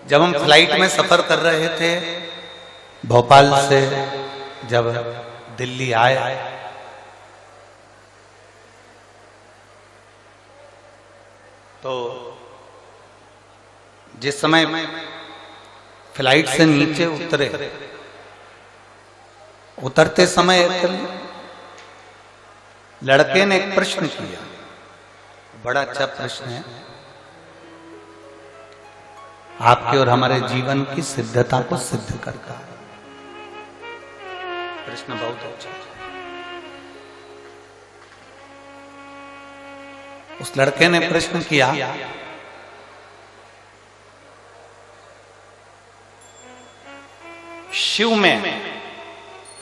जब हम फ्लाइट में सफर कर रहे थे भोपाल से जब दिल्ली आए तो जिस समय फ्लाइट से नीचे उतरते समय एक लड़के ने एक प्रश्न किया, बड़ा अच्छा प्रश्न है, आपके और हमारे जीवन की सिद्धता को सिद्ध करता है। प्रश्न बहुत अच्छा है। उस लड़के ने प्रश्न किया, शिव में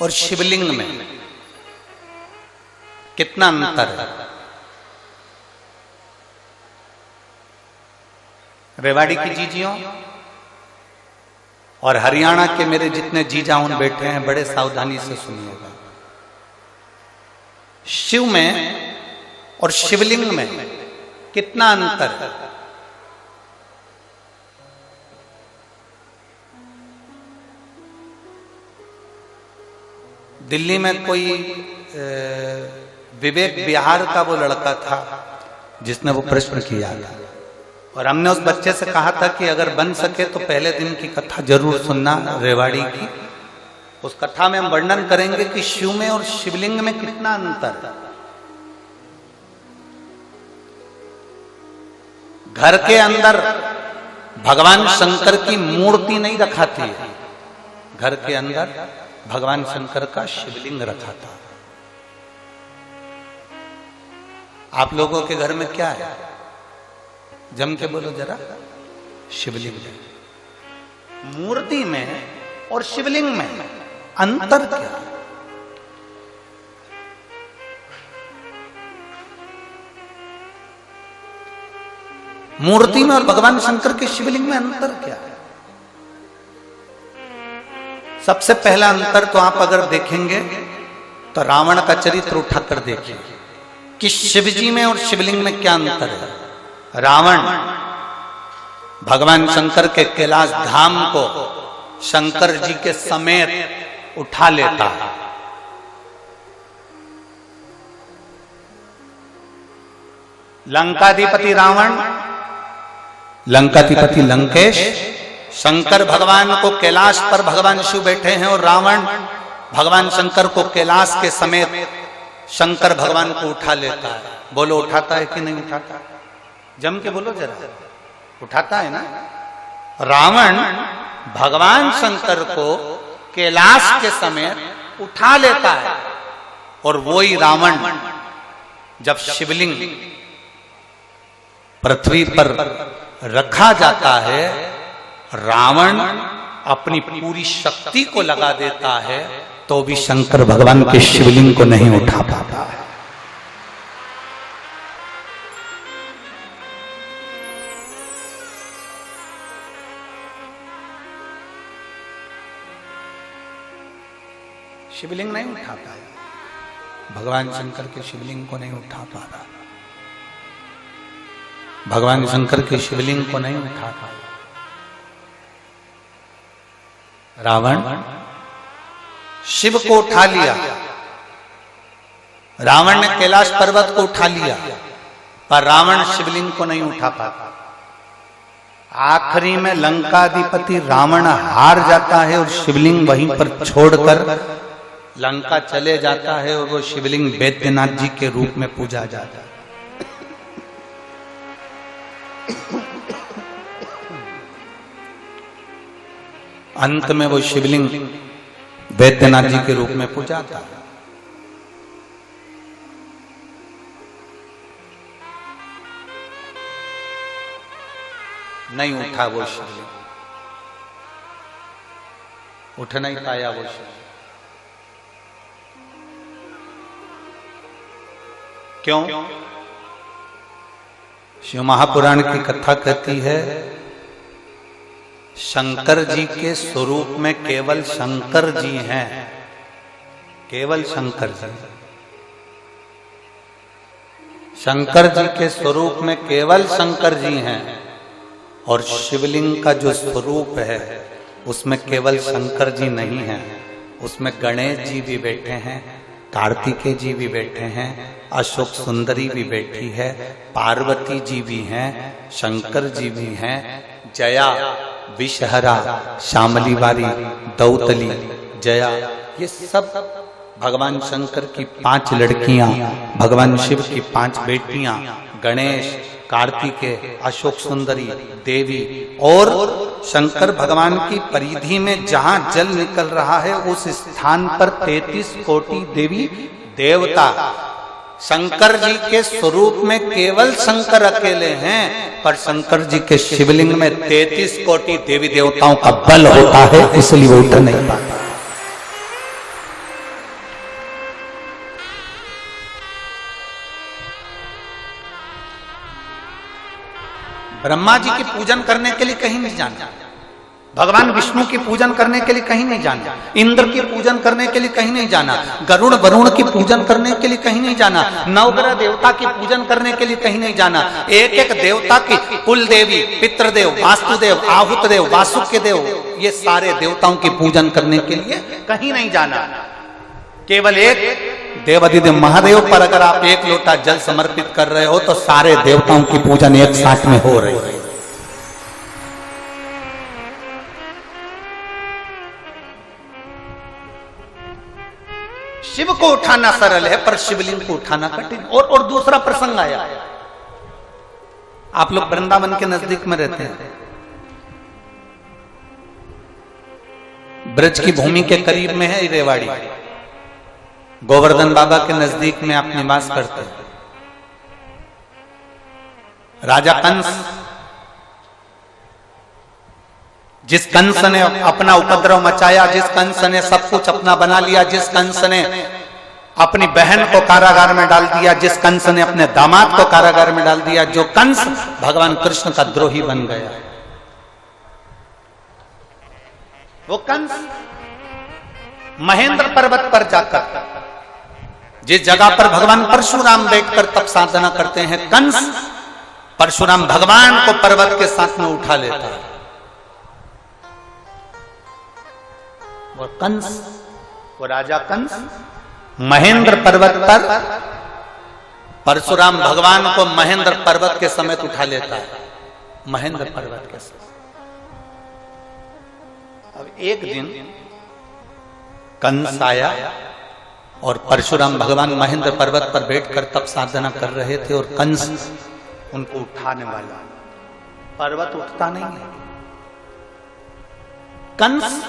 और शिवलिंग में कितना अंतर है? रेवाड़ी की जीजियों और हरियाणा के मेरे जितने जीजाउन बैठे हैं बड़े सावधानी से सुनिएगा। शिव में और शिवलिंग में कितना अंतर है? दिल्ली में कोई विवेक बिहार का वो लड़का था जिसने वो प्रश्न किया था, और हमने उस बच्चे से कहा था कि अगर बन सके तो पहले दिन की कथा जरूर सुनना रेवाड़ी की। उस कथा में हम वर्णन करेंगे कि शिव में और शिवलिंग में कितना अंतर है। घर के अंदर भगवान शंकर की मूर्ति नहीं रखा थी, घर के अंदर भगवान शंकर का शिवलिंग रखा था। आप लोगों के घर में क्या है? जम के बोलो जरा। शिवलिंग में, मूर्ति में और शिवलिंग में अंतर क्या है? मूर्ति में और भगवान शंकर के शिवलिंग में अंतर क्या है? सबसे पहला अंतर तो आप अगर देखेंगे तो रावण का चरित्र उठाकर देखिए कि शिवजी में और शिवलिंग में क्या अंतर है। रावण भगवान शंकर के कैलाश धाम को शंकर जी के समेत उठा लेता है। लंकाधिपति रावण, लंकाधिपति लंकेश, शंकर भगवान को कैलाश पर भगवान शिव बैठे हैं और रावण भगवान शंकर को कैलाश के समेत शंकर भगवान को उठा लेता है। बोलो उठाता है कि नहीं उठाता? जम के बोलो जरा। उठाता है ना? रावण भगवान शंकर को कैलाश के समेत उठा लेता है, और वही रावण जब शिवलिंग पृथ्वी पर रखा जाता है, रावण अपनी पूरी शक्ति को लगा देता है तो भी शंकर भगवान के शिवलिंग को नहीं उठा पाता है। शिवलिंग नहीं उठा पाया, भगवान शंकर के शिवलिंग को नहीं उठा पा रहा, भगवान शंकर के शिवलिंग को नहीं उठा पाया। रावण शिव को उठा लिया, रावण ने कैलाश पर्वत को उठा लिया, पर रावण शिवलिंग को नहीं उठा पाता। आखिरी में लंकाधिपति रावण हार जाता है और शिवलिंग वहीं पर छोड़कर लंका चले जाता है, और वो शिवलिंग वैद्यनाथ जी के रूप में पूजा जाता है। अंत में वो शिवलिंग वैद्यनाथ जी के रूप में पूजा था। नहीं उठा वो शिवलिंग, उठ नहीं पाया वो शिवलिंग। क्यों? शिव महापुराण की कथा कहती है शंकर जी के स्वरूप में केवल शंकर जी हैं, केवल शंकर जी। शंकर जी के स्वरूप में केवल शंकर जी हैं, और शिवलिंग का जो स्वरूप है उसमें केवल शंकर जी नहीं है, उसमें गणेश जी भी बैठे हैं, कार्तिकेय जी भी बैठे हैं, अशोक सुंदरी भी बैठी है, पार्वती जी भी हैं, शंकर जी भी हैं, जया, विषहरा, शामली वारी, दौतली, जया, ये सब भगवान शंकर की 5 लड़कियां, भगवान शिव की 5 बेटियां, गणेश, कार्तिकेय, अशोक सुंदरी, देवी, और शंकर भगवान की परिधि में जहां जल निकल रहा है उस स्थान पर 33 कोटि देवी देवता। शंकर जी के स्वरूप में केवल शंकर अकेले हैं, पर शंकर जी के शिवलिंग में 33 कोटि देवी देवताओं का बल होता है, इसलिए वो उठ नहीं पाता। ब्रह्मा जी की पूजन करने के लिए कहीं नहीं जाना, भगवान विष्णु की पूजन करने के लिए कहीं नहीं जाना, इंद्र की पूजन करने के लिए कहीं नहीं जाना, गरुड़ वरुण की पूजन करने के लिए कहीं नहीं जाना, नवग्रह देवता की पूजन करने के लिए कहीं नहीं जाना। एक एक देवता की, कुल देवी, पितृदेव, वास्तुदेव, आहुतदेव, वासुकी देव, ये सारे देवताओं की पूजन करने के लिए कहीं नहीं जाना। केवल एक देवाधिदेव महादेव पर अगर आप 1 लोटा जल समर्पित कर रहे हो तो सारे देवताओं की पूजन एक साथ में हो रही है। शिव को उठाना सरल है पर शिवलिंग को उठाना कठिन। और दूसरा प्रसंग आया, आप लोग वृंदावन के नजदीक में रहते हैं, ब्रज की भूमि के करीब में है रेवाड़ी, गोवर्धन बाबा के नजदीक में आप निवास करते हैं। राजा कंस, जिस कंस ने अपना उपद्रव मचाया, जिस कंस ने सब कुछ अपना बना लिया, जिस कंस ने अपनी बहन को कारागार में डाल दिया, जिस कंस ने अपने दामाद को कारागार में डाल दिया, जो कंस भगवान कृष्ण का द्रोही बन गया, वो कंस महेंद्र पर्वत पर जाकर, जिस जगह पर भगवान परशुराम बैठकर तप साधना करते हैं, कंस परशुराम भगवान को पर्वत के साथ में उठा लेता है। वो कंस, वो राजा कंस महेंद्र पर्वत पर परशुराम भगवान को महेंद्र पर्वत के समेत उठा लेता है, महेंद्र पर्वत के समेत। अब एक दिन कंस आया और परशुराम भगवान महेंद्र पर्वत पर बैठकर तप साधना कर रहे थे और कंस उनको उठाने वाला, पर्वत उठता नहीं है। कंस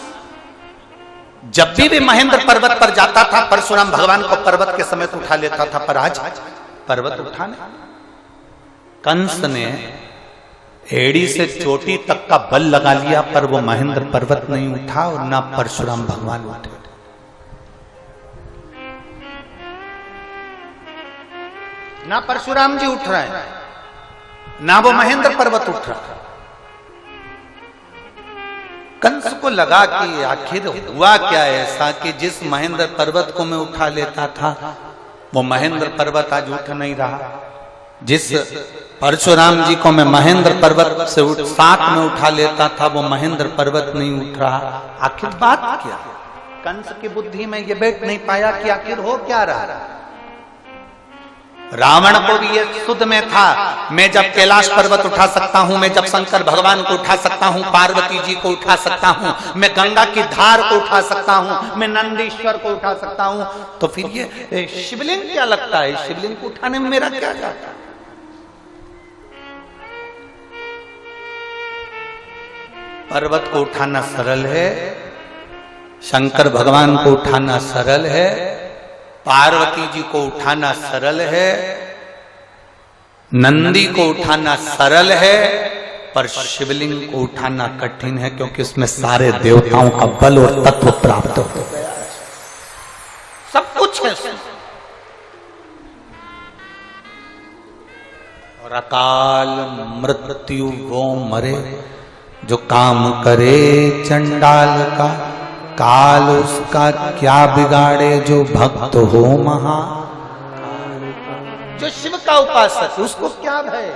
जब भी महेंद्र पर्वत पर जाता था परशुराम भगवान को पर्वत के समेत उठा लेता था, पर आज पर्वत उठाने, कंस ने एड़ी से चोटी तक का बल लगा लिया पर वो महेंद्र पर्वत नहीं उठा और ना परशुराम भगवान उठे। ना परशुराम जी उठ रहे हैं, ना वो महेंद्र पर्वत उठ रहा। कंस को लगा कि आखिर हुआ क्या ऐसा कि जिस महेंद्र पर्वत को मैं उठा लेता था वो महेंद्र पर्वत आज उठ नहीं रहा, जिस परशुराम जी को मैं महेंद्र पर्वत से साथ में उठा लेता था वो महेंद्र पर्वत नहीं उठ रहा। आखिर बात क्या? कंस की बुद्धि में ये बैठ नहीं पाया कि आखिर हो क्या रहा। रावण को भी ये सुध में था, मैं जब कैलाश पर्वत उठा सकता हूं, मैं जब शंकर भगवान को उठा सकता हूं, पार्वती जी को उठा सकता हूं, मैं गंगा की धार को उठा सकता हूं, मैं नंदीश्वर को उठा सकता हूं, तो फिर ये शिवलिंग क्या लगता है, शिवलिंग को उठाने में मेरा क्या जाता। पर्वत को उठाना सरल है, शंकर भगवान को उठाना सरल है, पार्वती जी को उठाना सरल है, नंदी को उठाना सरल है, पर शिवलिंग को उठाना कठिन है क्योंकि उसमें सारे देवताओं का बल और तत्व प्राप्त हो गया है, सब कुछ है। और अकाल मृत्यु वो मरे जो काम करे चंडाल का, काल उसका क्या बिगाड़े जो भक्त हो महा। जो शिव का उपासक उसको क्या भय,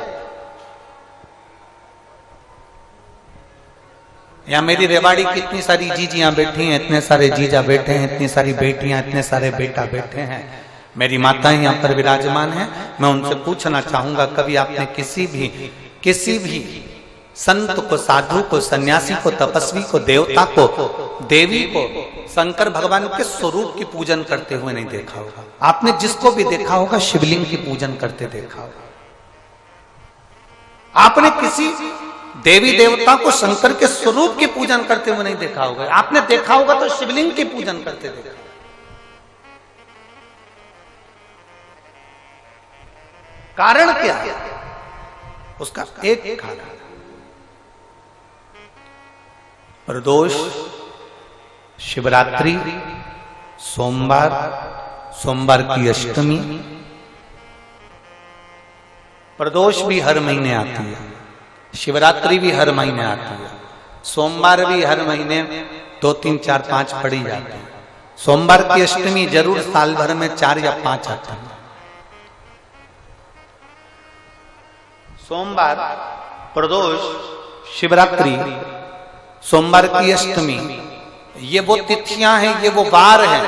यहाँ मेरी रेवाड़ी की इतनी सारी जीजियां बैठी हैं, इतने सारे जीजा बैठे हैं, इतनी सारी बेटियां, इतने सारे बेटा बैठे हैं, मेरी माताएं यहाँ पर विराजमान हैं। मैं उनसे पूछना चाहूंगा, कभी आपने किसी भी संत को, साधु को, सन्यासी को, तपस्वी को, देवता को, देवी को शंकर भगवान के स्वरूप की पूजन करते हुए नहीं देखा होगा? आपने जिसको भी देखा होगा शिवलिंग की पूजन करते देखा होगा। आपने किसी देवी देवता को शंकर के स्वरूप की पूजन करते हुए नहीं देखा होगा। आपने देखा होगा तो शिवलिंग की पूजन करते देखा। कारण क्या है? उसका एक कारण, प्रदोष, शिवरात्रि, सोमवार की अष्टमी। प्रदोष भी हर महीने आती है, शिवरात्रि भी हर महीने आती है, सोमवार भी हर महीने 2, 3, 4, 5 पड़ी जाती है। सोमवार की अष्टमी जरूर साल भर में 4 या 5 आती है। सोमवार, प्रदोष, शिवरात्रि, सोमवार की अष्टमी, ये वो तिथियां हैं, ये वो वार हैं।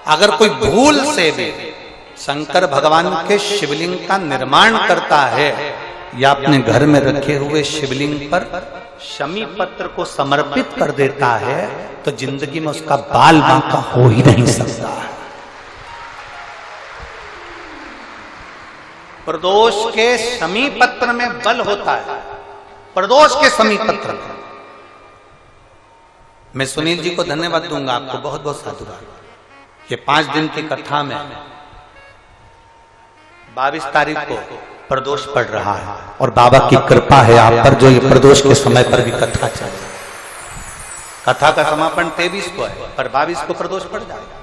अगर कोई भूल से भी शंकर भगवान के शिवलिंग का निर्माण करता है या अपने घर में रखे हुए शिवलिंग पर शमी पत्र को समर्पित कर देता है, तो जिंदगी में उसका बाल बांका हो ही नहीं सकता। प्रदोष के शमी पत्र में बल होता है, प्रदोष के शमी पत्र में। मैं सुनील जी को धन्यवाद दूंगा, आपको बहुत बहुत साधुवाद। ये 5 दिन की कथा में 22 तारीख को प्रदोष पड़ रहा है और बाबा की कृपा है आप पर, जो ये प्रदोष के समय पर भी कथा चले। कथा का समापन 23 को है, पर 22 को प्रदोष पड़ जाएगा।